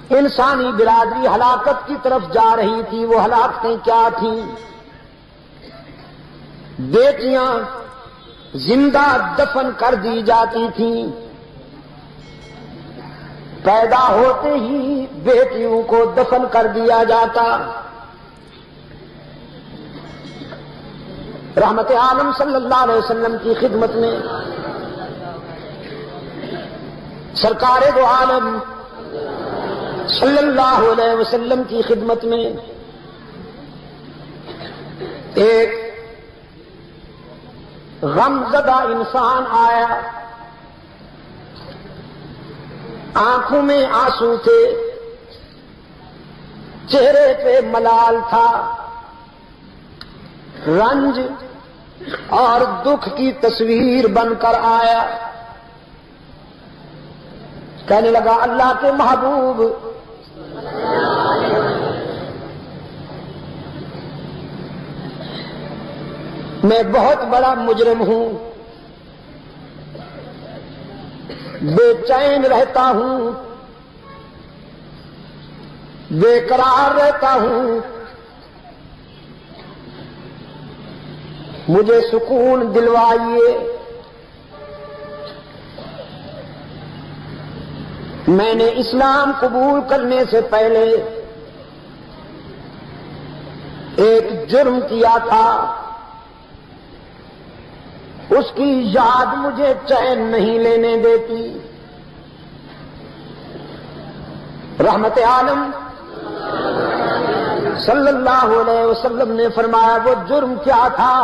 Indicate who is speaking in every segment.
Speaker 1: انسانی برادری ہلاکت کی طرف جا رہی تھی. وہ ہلاکتیں کیا تھیں؟ بیٹیاں زندہ دفن کر دی جاتی تھیں. پیدا ہوتے ہی بیٹیوں کو دفن کر دیا جاتا. رحمت عالم صلی اللہ علیہ وسلم کی خدمت میں، سرکار دو عالم صلی اللہ علیہ وسلم کی خدمت میں ایک غمزدہ انسان آیا. آنکھوں میں آنسو تھے، چہرے پہ ملال تھا. رنج اور دکھ کی تصویر بن کر آیا. کہنے لگا اللہ کے محبوب، میں بہت بڑا مجرم ہوں، بے چین رہتا ہوں، بے قرار رہتا ہوں. مجھے سکون دلوائیے. میں نے اسلام قبول کرنے سے پہلے ایک جرم کیا تھا، اس کی یاد مجھے چین نہیں لینے دیتی. رحمت عالم صلی اللہ علیہ وسلم نے فرمایا وہ جرم کیا تھا؟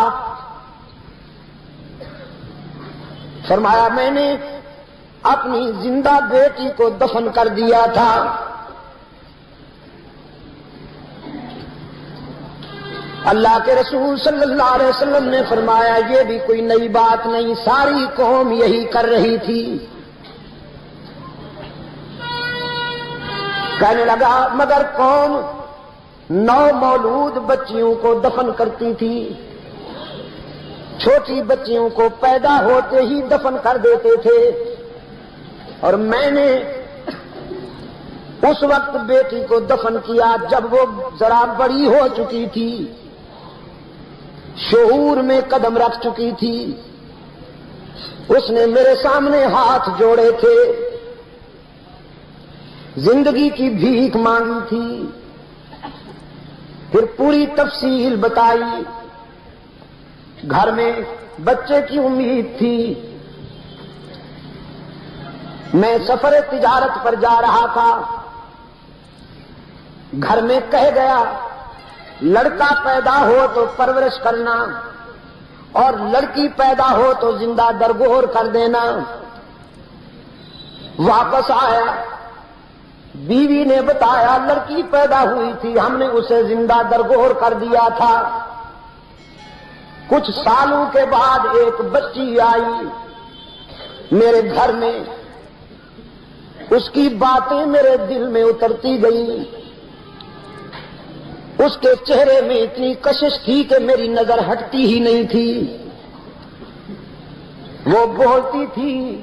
Speaker 1: فرمایا میں نے اپنی زندہ بیٹی کو دفن کر دیا تھا. اللہ کے رسول صلی اللہ علیہ وسلم نے فرمایا یہ بھی کوئی نئی بات نہیں، ساری قوم یہی کر رہی تھی. کہنے لگا مگر قوم 9 مولود بچیوں کو دفن کرتی تھی، چھوٹی بچیوں کو پیدا ہوتے ہی دفن کر دیتے تھے، اور میں نے اس وقت بیٹی کو دفن کیا جب وہ ذرا بڑی ہو چکی تھی، شعور میں قدم رکھ چکی تھی. اس نے میرے سامنے ہاتھ جوڑے تھے، زندگی کی بھیک مانگی تھی. پھر پوری تفصیل بتائی. گھر میں بچے کی امید تھی. میں سفر تجارت پر جا رہا تھا. گھر میں کہہ گیا لڑکا پیدا ہو تو پرورش کرنا اور لڑکی پیدا ہو تو زندہ درگور کر دینا. واپس آیا، بیوی نے بتایا لڑکی پیدا ہوئی تھی، ہم نے اسے زندہ درگور کر دیا تھا. کچھ سالوں کے بعد ایک بچی آئی میرے گھر میں. اس کی باتیں میرے دل میں اترتی گئی. اس کے چہرے میں اتنی کشش تھی کہ میری نظر ہٹتی ہی نہیں تھی. وہ بولتی تھی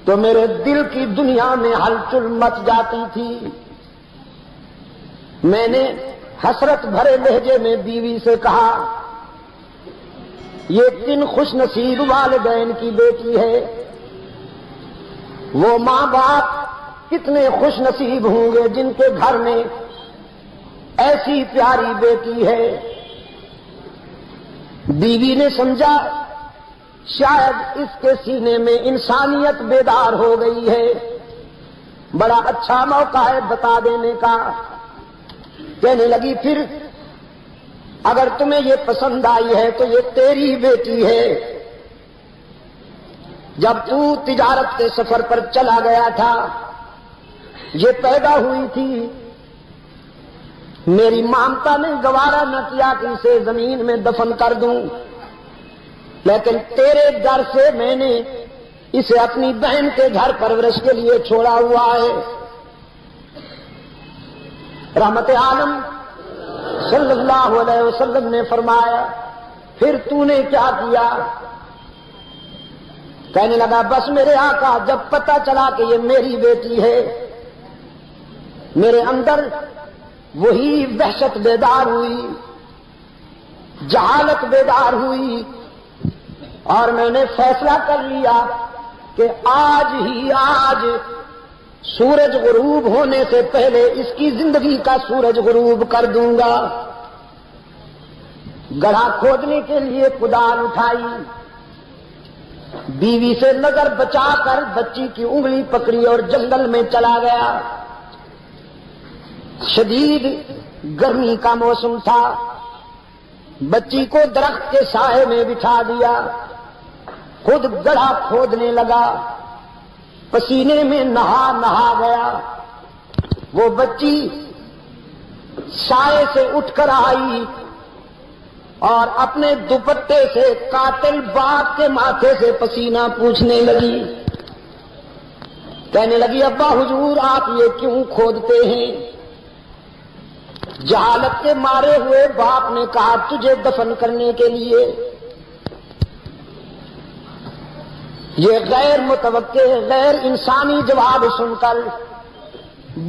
Speaker 1: تو میرے دل کی دنیا میں ہلچل مچ جاتی تھی. میں نے حسرت بھرے لہجے میں بیوی سے کہا یہ کن خوش نصیب والدین کی بیٹی ہے. وہ ماں باپ کتنے خوش نصیب ہوں گے جن کے گھر میں ایسی پیاری بیٹی ہے. بیوی نے سمجھا شاید اس کے سینے میں انسانیت بیدار ہو گئی ہے، بڑا اچھا موقع ہے بتا دینے کا. کہنے لگی پھر اگر تمہیں یہ پسند آئی ہے تو یہ تیری بیٹی ہے. جب تو تجارت کے سفر پر چلا گیا تھا یہ پیدا ہوئی تھی. میری مامتا نے گوارا نہ کیا کہ اسے زمین میں دفن کر دوں، لیکن تیرے ڈر سے میں نے اسے اپنی بہن کے گھر پرورش کے لیے چھوڑا ہوا ہے. رحمت عالم صلی اللہ علیہ وسلم نے فرمایا پھر تو نے کیا کیا؟ کہنے لگا بس میرے آقا جب پتہ چلا کہ یہ میری بیٹی ہے میرے اندر وہی وحشت بیدار ہوئی، جہالت بیدار ہوئی، اور میں نے فیصلہ کر لیا کہ آج ہی آج سورج غروب ہونے سے پہلے اس کی زندگی کا سورج غروب کر دوں گا۔ گڑھا کھودنے کے لیے کدال اٹھائی، بیوی سے نظر بچا کر بچی کی انگلی پکڑی اور جنگل میں چلا گیا۔ شدید گرمی کا موسم تھا، بچی کو درخت کے سائے میں بٹھا دیا، خود گڑھا کھودنے لگا، پسینے میں نہا گیا۔ وہ بچی سائے سے اٹھ کر آئی اور اپنے دوپٹے سے قاتل باپ کے ماتھے سے پسینہ پوچھنے لگی، کہنے لگی ابا حضور آپ یہ کیوں کھودتے ہیں؟ جہالت کے مارے ہوئے باپ نے کہا تجھے دفن کرنے کے لیے۔ یہ غیر متوقع غیر انسانی جواب سن کر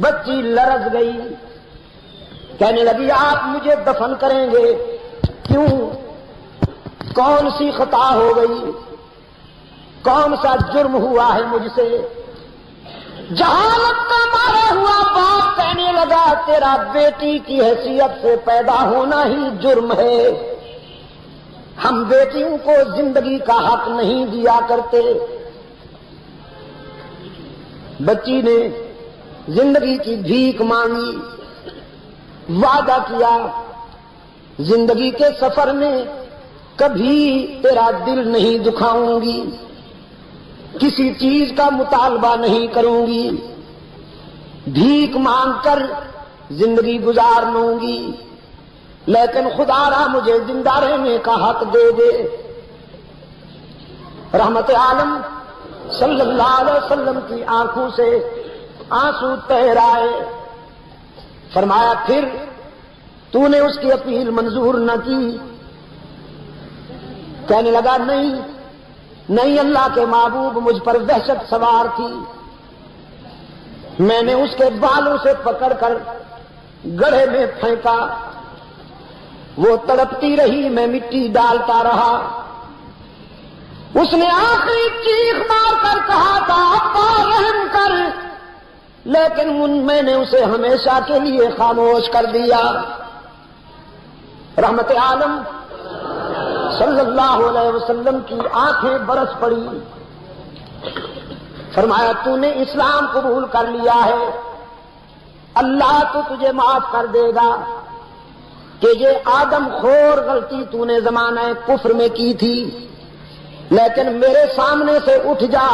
Speaker 1: بچی لرز گئی، کہنے لگی آپ مجھے دفن کریں گے؟ کیوں؟ کون سی خطا ہو گئی؟ کون سا جرم ہوا ہے مجھ سے؟ جہالت کا مارا ہوا باپ کہنے لگا تیرا بیٹی کی حیثیت سے پیدا ہونا ہی جرم ہے، ہم بیٹیوں کو زندگی کا حق نہیں دیا کرتے۔ بچی نے زندگی کی بھیک مانگی، وعدہ کیا زندگی کے سفر میں کبھی تیرا دل نہیں دکھاؤں گی، کسی چیز کا مطالبہ نہیں کروں گی، بھیک مانگ کر زندگی گزار لوں گی، لیکن خدا را مجھے زندہ رہنے کا حق دے دے۔ رحمت عالم صلی اللہ علیہ وسلم کی آنکھوں سے آنسو تیر آئے، فرمایا پھر تو نے اس کی اپیل منظور نہ کی؟ کہنے لگا نہیں اللہ کے محبوب مجھ پر وحشت سوار تھی، میں نے اس کے بالوں سے پکڑ کر گڑھے میں پھینکا، وہ تڑپتی رہی، میں مٹی ڈالتا رہا، اس نے آخری چیخ مار کر کہا تھا ابا رحم کر، لیکن میں نے اسے ہمیشہ کے لیے خاموش کر دیا۔ رحمت عالم صلی اللہ علیہ وسلم کی آنکھیں برس پڑی، فرمایا تو نے اسلام قبول کر لیا ہے، اللہ تو تجھے معاف کر دے گا کہ یہ آدم خور غلطی تو نے زمانہ کفر میں کی تھی، لیکن میرے سامنے سے اٹھ جا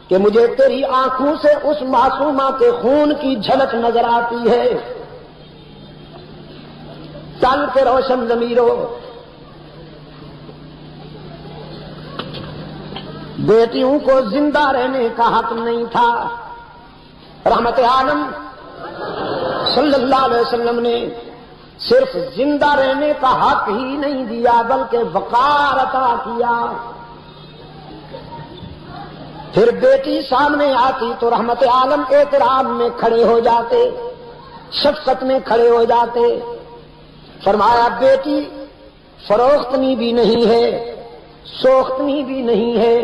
Speaker 1: کہ مجھے تیری آنکھوں سے اس معصومہ کے خون کی جھلک نظر آتی ہے۔ چل کے روشن ضمیرو، بیٹیوں کو زندہ رہنے کا حق نہیں تھا۔ رحمت عالم صلی اللہ علیہ وسلم نے صرف زندہ رہنے کا حق ہی نہیں دیا بلکہ وقار عطا کیا۔ پھر بیٹی سامنے آتی تو رحمت عالم احترام میں کھڑے ہو جاتے، شفقت میں کھڑے ہو جاتے، فرمایا بیٹی فروختنی بھی نہیں ہے، سوختنی بھی نہیں ہے،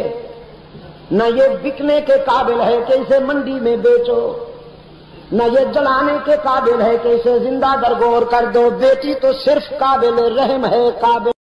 Speaker 1: نہ یہ بکنے کے قابل ہے کہ اسے منڈی میں بیچو، نہ یہ جلانے کے قابل ہے کہ اسے زندہ درگور کر دو، بیٹی تو صرف قابل رحم ہے، قابل